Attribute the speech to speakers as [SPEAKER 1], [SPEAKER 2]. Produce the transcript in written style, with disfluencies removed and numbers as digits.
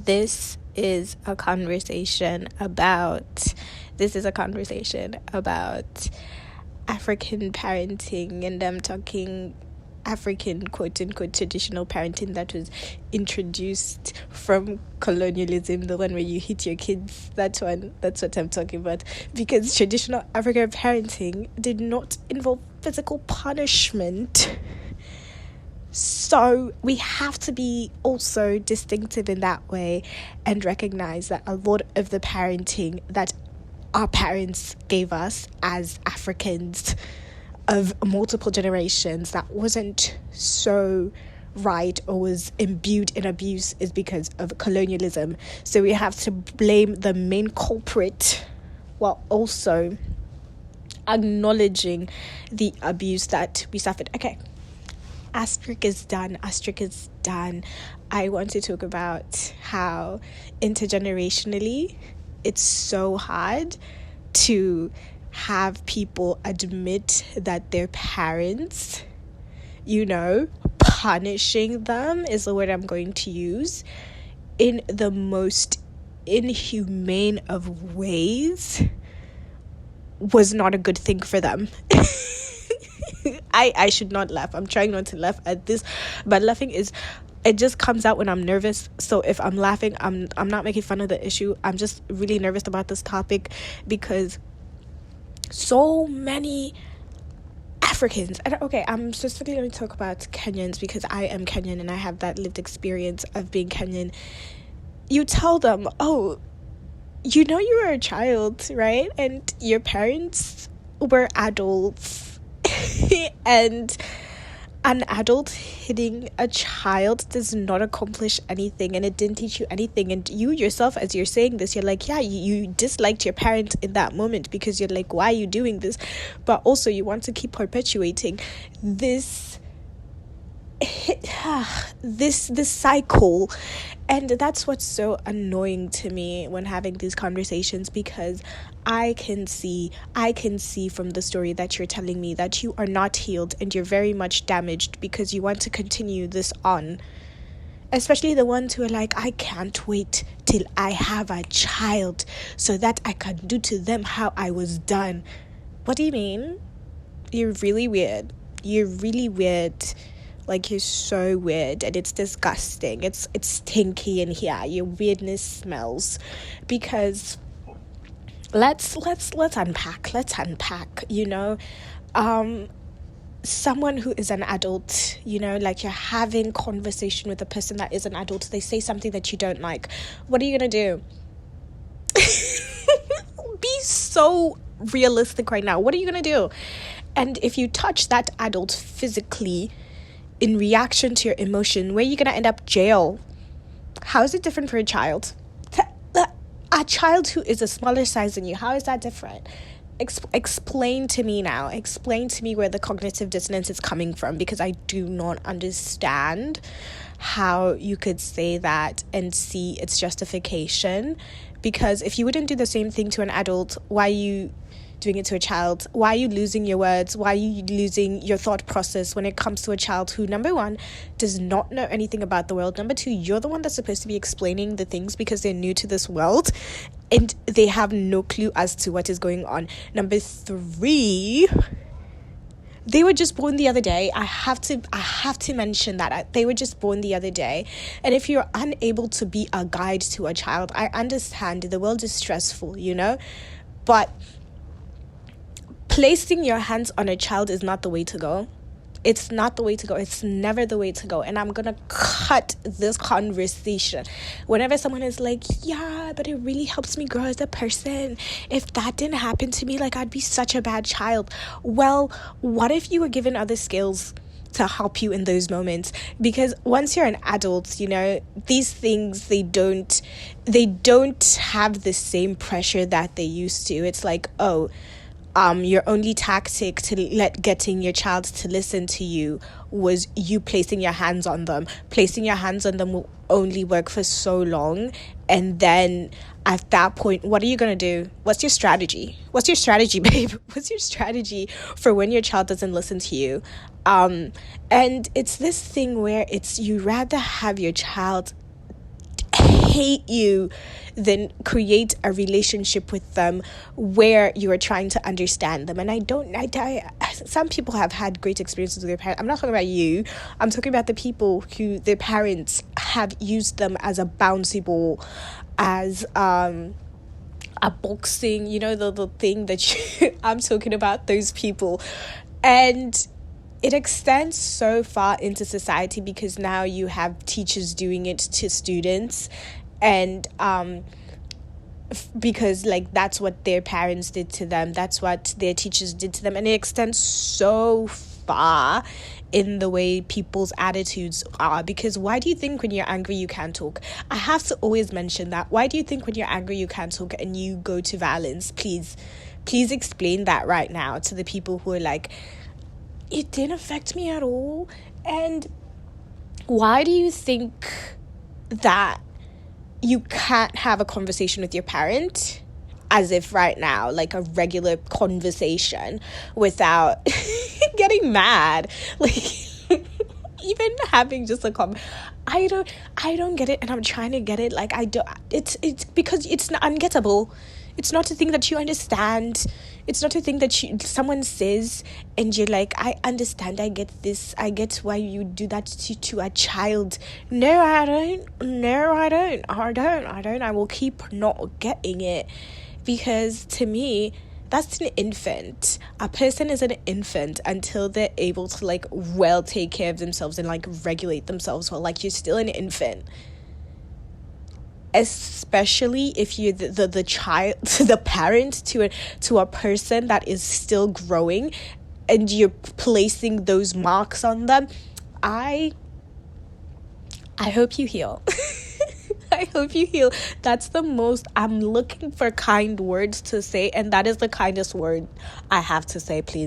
[SPEAKER 1] This is a conversation about African parenting, and I'm talking African quote-unquote traditional parenting that was introduced from colonialism, the one where you hit your kids. That's what I'm talking about, because traditional African parenting did not involve physical punishment. So we have to be also distinctive in that way and recognize that a lot of the parenting that our parents gave us as Africans of multiple generations that wasn't so right or was imbued in abuse is because of colonialism. So we have to blame the main culprit while also acknowledging the abuse that we suffered. Okay. Asterisk is done. I want to talk about how intergenerationally it's so hard to have people admit that their parents, punishing them is the word I'm going to use, in the most inhumane of ways was not a good thing for them. I should not laugh. I'm trying not to laugh at this, but laughing it just comes out when I'm nervous. So if I'm laughing, I'm not making fun of the issue. I'm just really nervous about this topic because so many Africans, and okay, I'm specifically going to talk about Kenyans because I am Kenyan and I have that lived experience of being Kenyan. You tell them, oh, you were a child, right? And your parents were adults. And an adult hitting a child does not accomplish anything, and it didn't teach you anything. And you yourself, as you're saying this, you're like, yeah, you disliked your parent in that moment because you're like, why are you doing this? But also you want to keep perpetuating this cycle. And that's what's so annoying to me when having these conversations, because I can see from the story that you're telling me that you are not healed and you're very much damaged because you want to continue this on. Especially the ones who are like, I can't wait till I have a child so that I can do to them how I was done. What do you mean? You're really weird. Like, you're so weird, and it's disgusting. It's stinky in here. Your weirdness smells. Because let's unpack. Someone who is an adult, like you're having conversation with a person that is an adult. They say something that you don't like. What are you gonna do? Be so realistic right now. What are you gonna do? And if you touch that adult physically in reaction to your emotion, where are you going to end up? Jail. How is it different for a child? A child who is a smaller size than you, how is that different? Explain to me now. Explain to me where the cognitive dissonance is coming from, because I do not understand how you could say that and see its justification. Because if you wouldn't do the same thing to an adult, why are you doing it to a child? Why are you losing your words? Why are you losing your thought process when it comes to a child who, number one, does not know anything about the world? Number two, you're the one that's supposed to be explaining the things because they're new to this world and they have no clue as to what is going on. Number three, they were just born the other day. I have to mention that. They were just born the other day. And if you're unable to be a guide to a child, I understand the world is stressful, but placing your hands on a child is not the way to go. It's not the way to go. It's never the way to go. And I'm going to cut this conversation. Whenever someone is like, yeah, but it really helps me grow as a person. If that didn't happen to me, I'd be such a bad child. Well, what if you were given other skills to help you in those moments? Because once you're an adult, these things, they don't have the same pressure that they used to. It's like, oh, your only tactic to getting your child to listen to you was you placing your hands on them. Placing your hands on them will only work for so long. And then at that point, what are you going to do? What's your strategy? What's your strategy, babe? What's your strategy for when your child doesn't listen to you? And it's this thing where you rather have your child hate you than create a relationship with them where you are trying to understand them. And some people have had great experiences with their parents. I'm not talking about you. I'm talking about the people who their parents have used them as a bouncy ball, as a boxing, the thing that I'm talking about, those people. And it extends so far into society because now you have teachers doing it to students, and because like that's what their parents did to them, that's what their teachers did to them, and it extends so far in the way people's attitudes are. Because why do you think when you're angry you can't talk? I have to always mention that. Why do you think when you're angry you can't talk and you go to violence? Please explain that right now to the people who are like, it didn't affect me at all. And why do you think that you can't have a conversation with your parent, as if right now, like a regular conversation, without getting mad? Like, even having just a I don't get it, and I'm trying to get it. Like, I don't. It's because it's not ungettable. It's not a thing that you understand. It's not a thing that someone says and you're like, I understand, I get this, I get why you do that to a child. No, I don't. I will keep not getting it, because to me, that's an infant. A person is an infant until they're able to like well take care of themselves and like regulate themselves well. Like, you're still an infant. Especially if you're the child, the parent to a person that is still growing, and you're placing those marks on them. I hope you heal. I hope you heal. That's the most, I'm looking for kind words to say, and that is the kindest word I have to say. Please